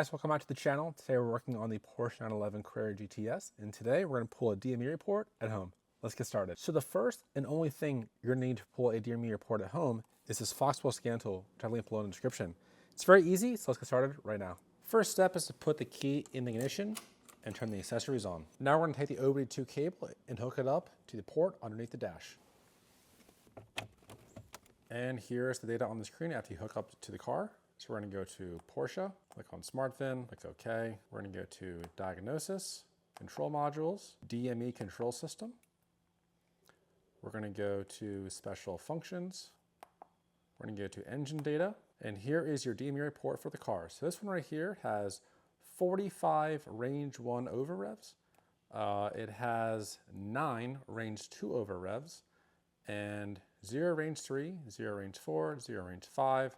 guys, welcome back to the channel. Today we're working on the Porsche 911 Carrera GTS, and today we're going to pull a DME report at home. Let's get started. So the first and only thing you're going to need to pull a DME report at home is this Foxwell scan tool, which I'll link below in the description. It's very easy, so let's get started right now. First step is to put the key in the ignition and turn the accessories on. Now we're going to take the OBD2 cable and hook it up to the port underneath the dash. And here's the data on the screen after you hook up to the car. So we're going to go to Porsche, click on SmartVin, click OK. We're going to go to Diagnosis, Control Modules, DME Control System. We're going to go to Special Functions. We're going to go to Engine Data. And here is your DME report for the car. So this one right here has 45 range 1 over revs. It has 9 range 2 over revs, and 0 range 3, 0 range 4, 0 range 5,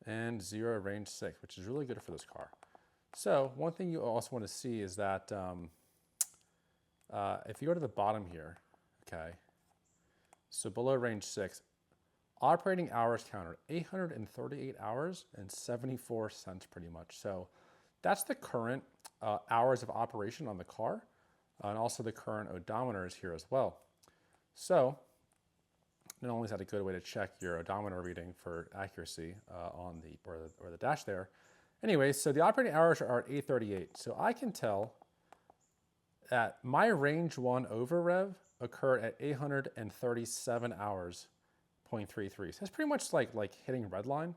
and 0 range 6, which is really good for this car. So one thing you also want to see is that if you go to the bottom here, okay, so below range 6, operating hours counter, 838 hours and 74 cents pretty much. So that's the current hours of operation on the car, and also the current odometer is here as well. So not only is that a good way to check your odometer reading for accuracy on the dash there. Anyway, so the operating hours are at 8:38. So I can tell that my range 1 over rev occurred at 837 hours, 0.33. So that's pretty much like hitting red line.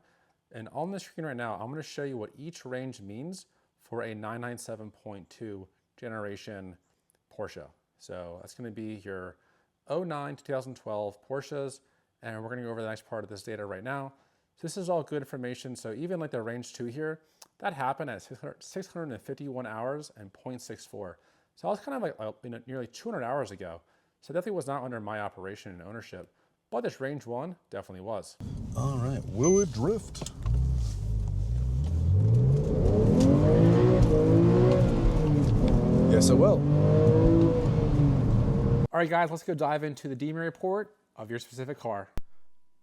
And on the screen right now, I'm going to show you what each range means for a 997.2 generation Porsche. So that's going to be your 09 to 2012 Porsches, and we're going to go over the next part of this data right now. So this is all good information. So even like the range 2 here, that happened at 651 hours and 0.64. So I was kind of like nearly 200 hours ago. So definitely was not under my operation and ownership, but this range 1 definitely was. All right, will it drift? Yes, it will. All right, guys, let's go dive into the DME report of your specific car.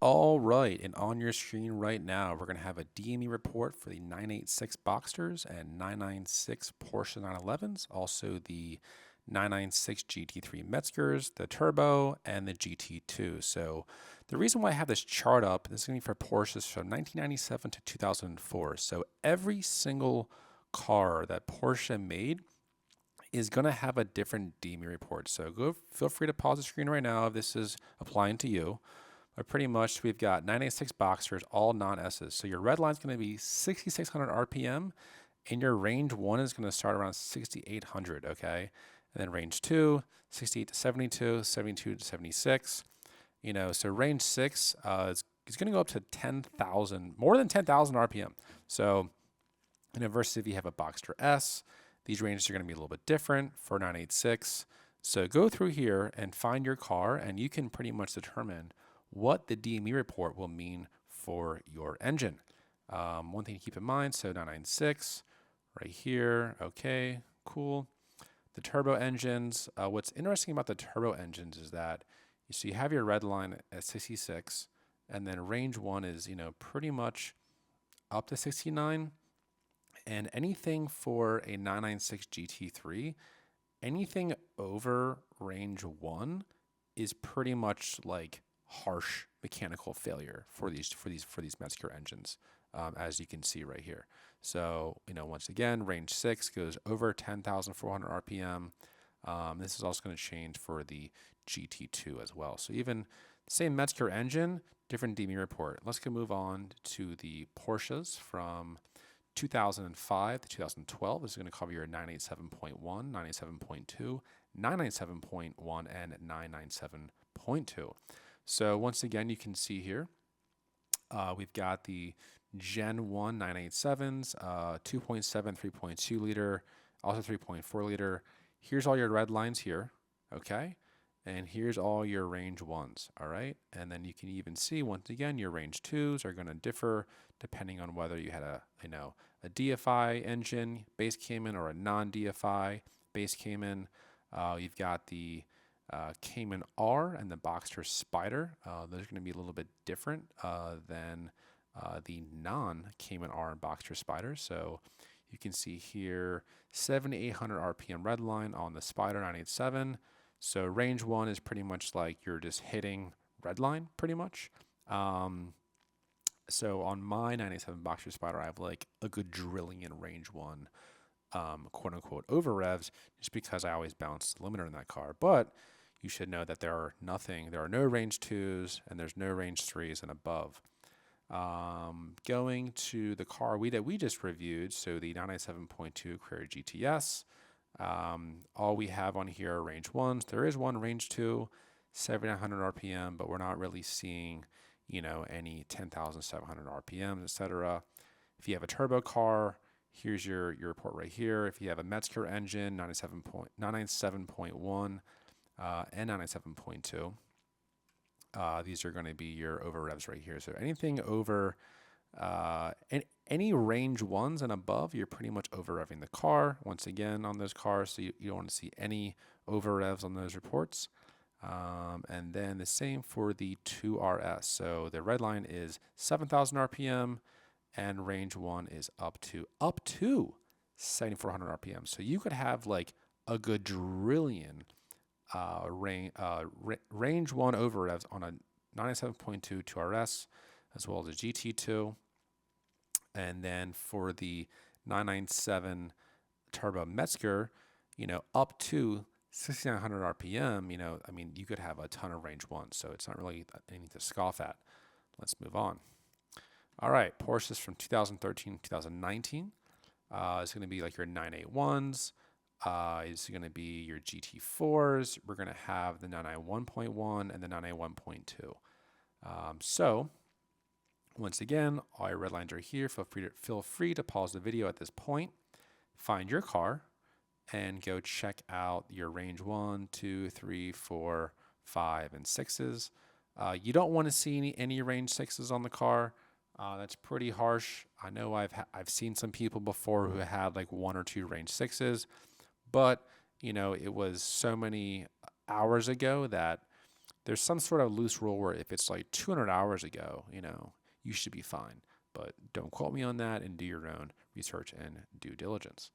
All right, and on your screen right now, we're going to have a DME report for the 986 Boxsters and 996 Porsche 911s, also the 996 GT3 Metzgers, the Turbo, and the GT2. So the reason why I have this chart up, this is going to be for Porsches from 1997 to 2004. So every single car that Porsche made is going to have a different DME report. So feel free to pause the screen right now if this is applying to you. But pretty much we've got 986 Boxsters, all non-S's. So your red line is going to be 6,600 RPM, and your range 1 is going to start around 6,800, okay? And then range 2, 68 to 72, 72 to 76. You know, so range 6 is going to go up to 10,000, more than 10,000 RPM. So, you know, versus if you have a Boxster S, these ranges are going to be a little bit different for 986. So go through here and find your car, and you can pretty much determine what the DME report will mean for your engine. One thing to keep in mind, so 996 right here. Okay, cool. The turbo engines, what's interesting about the turbo engines is that you have your red line at 66, and then range 1 is, you know, pretty much up to 69. And anything for a 996 GT3, anything over range 1 is pretty much like harsh mechanical failure for these Metzger engines, as you can see right here. So, you know, once again, range 6 goes over 10,400 RPM. This is also going to change for the GT2 as well. So even the same Metzger engine, different DME report. Let's go move on to the Porsches from 2005 to 2012. This is going to cover your 987.1, 987.2, 997.1, and 997.2. So once again, you can see here, we've got the Gen 1 987s, 2.7, 3.2 liter, also 3.4 liter. Here's all your red lines here, okay? And here's all your range 1s, all right? And then you can even see, once again, your range 2s are going to differ depending on whether you had a DFI engine, base Cayman, or a non-DFI base Cayman. You've got the Cayman R and the Boxster Spider. Those are going to be a little bit different than the non-Cayman R and Boxster Spider. So You can see here 7,800 RPM redline on the Spider 987. So range 1 is pretty much like you're just hitting redline pretty much. So on my 987 Boxer Spider, I have like a good drilling in range 1, quote unquote over revs, just because I always bounce the limiter in that car. But you should know that there are no range 2s and there's no range 3s and above. Going to the car that we just reviewed, so the 997.2 Carrera GTS, all we have on here are range 1s. There is one range 2, 7,900 RPM, but we're not really seeing, any 10,700 RPM, etc. If you have a turbo car, here's your report right here. If you have a Metzger engine, 997.1 and 997.2, these are going to be your over revs right here. So anything over any range 1s and above, you're pretty much over revving the car once again on those cars. So you don't want to see any over revs on those reports. And then the same for the 2RS. So the red line is 7,000 RPM and range 1 is up to 7,400 RPM. So you could have like a quadrillion range 1 over revs on a 97.2 2RS as well as a GT2. And then for the 997 Turbo Metzger, up to 6,900 RPM, you could have a ton of range 1, so it's not really anything to scoff at. Let's move on. All right, Porsches from 2013 to 2019. It's going to be like your 981s. It's going to be your GT4s. We're going to have the 991.1 and the 991.2. So, once again, all your red lines are here. Feel free to pause the video at this point, find your car, and go check out your range 1, 2, 3, 4, 5, and 6s. You don't want to see any range 6s on the car. That's pretty harsh. I know I've seen some people before who had like 1 or 2 range 6s, but it was so many hours ago that there's some sort of loose rule where if it's like 200 hours ago, you should be fine. But don't quote me on that, and do your own research and due diligence.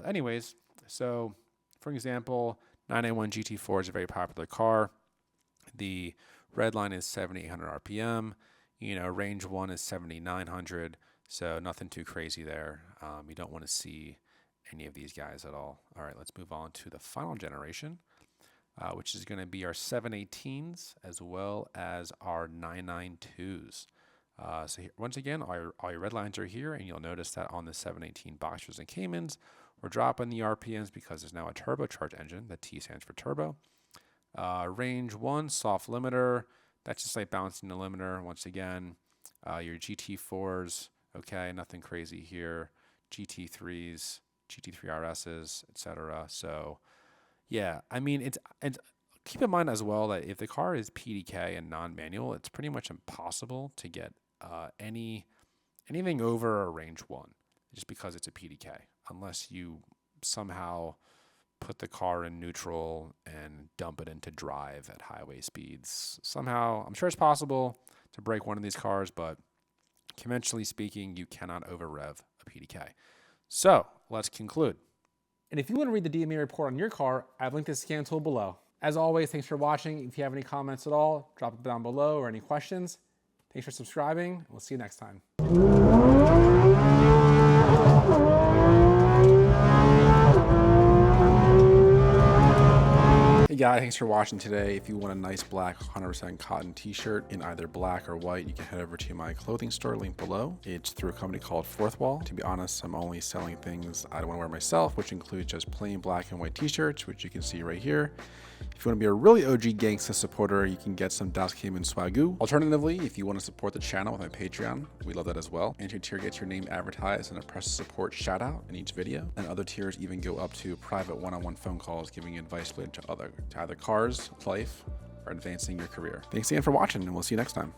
Anyways, so for example, 991 GT4 is a very popular car. The red line is 7,800 RPM. Range 1 is 7,900. So nothing too crazy there. You don't want to see any of these guys at all. All right, let's move on to the final generation, which is going to be our 718s as well as our 992s. So here, once again, all your red lines are here, and you'll notice that on the 718 Boxers and Caymans, we're dropping the RPMs because there's now a turbocharged engine. The T stands for turbo. Range 1, soft limiter. That's just like balancing the limiter. Once again, your GT4s, okay, nothing crazy here. GT3s, GT3 RSs, etc. So, yeah, it's keep in mind as well that if the car is PDK and non-manual, it's pretty much impossible to get anything over a range 1 just because it's a PDK, unless you somehow put the car in neutral and dump it into drive at highway speeds. Somehow, I'm sure it's possible to break one of these cars, but conventionally speaking, you cannot over rev a PDK. So let's conclude. And if you want to read the DME report on your car, I've linked the scan tool below. As always, thanks for watching. If you have any comments at all, drop it down below, or any questions. Thanks for subscribing. We'll see you next time. Hey guys, thanks for watching today. If you want a nice black 100% cotton t-shirt in either black or white, you can head over to my clothing store link below. It's through a company called Fourth Wall. To be honest, I'm only selling things I don't want to wear myself, which includes just plain black and white t-shirts, which you can see right here. If you want to be a really OG gangsta supporter, you can get some DasCayman swagoo. Alternatively, if you want to support the channel with my Patreon, we love that as well. And your tier gets your name advertised and a press support shout out in each video. And other tiers even go up to private one-on-one phone calls, giving advice related to either cars, life, or advancing your career. Thanks again for watching, and we'll see you next time.